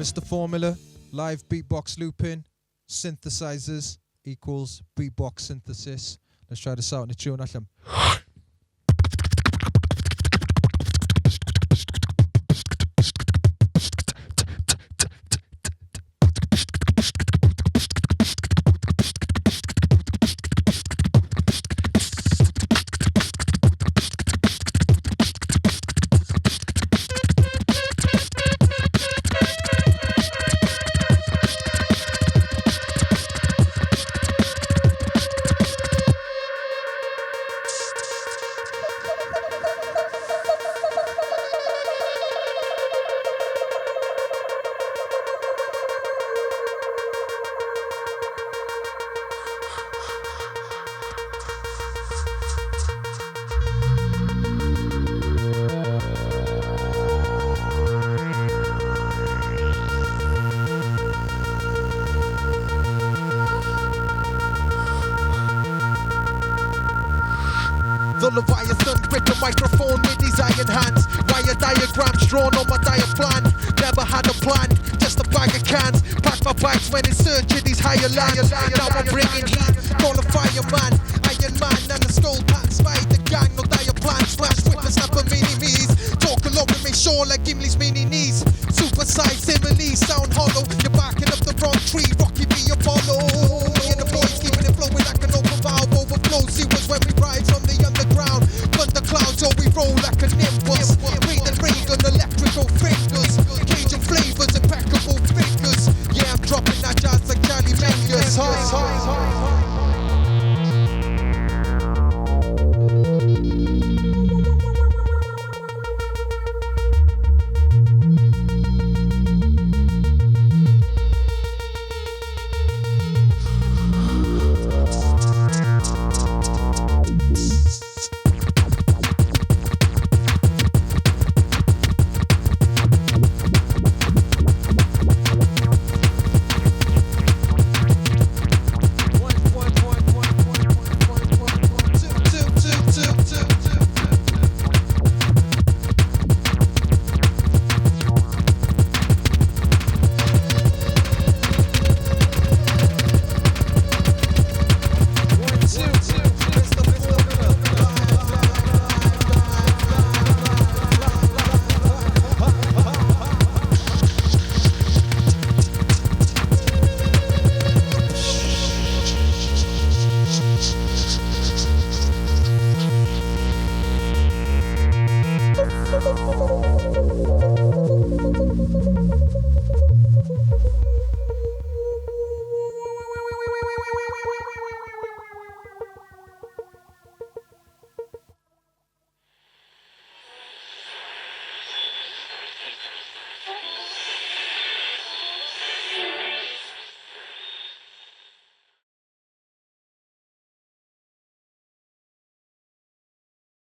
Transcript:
Mr. Phormula, live beatbox looping, synthesizers equals beatbox synthesis. Let's try this out in the tune. Allam. The Leviathan with the microphone with his iron hands. Wire diagrams drawn on my dire plan. Never had a plan, just a bag of cans. Pack my bags when in search of these higher lands. Now I'm bringing heat, call a fireman. Iron Man and the skull pat spade the gang. No dire plan, smash with the snap of mini-me's. Talk along with me, sure like Gimli's mini-knees. Super size, simile, sound hollow. You're backing up the wrong tree, Rocky B Apollo. Me and the boys keeping it flowing like an open valve. Overflow, see what's when we rise on the underground. Thunder clouds, oh we roll like a nimbus. Breathing Reagan, electrical fingers. Cajun flavors, impeccable fingers. Yeah, I'm dropping that jazz like Charlie Mendes.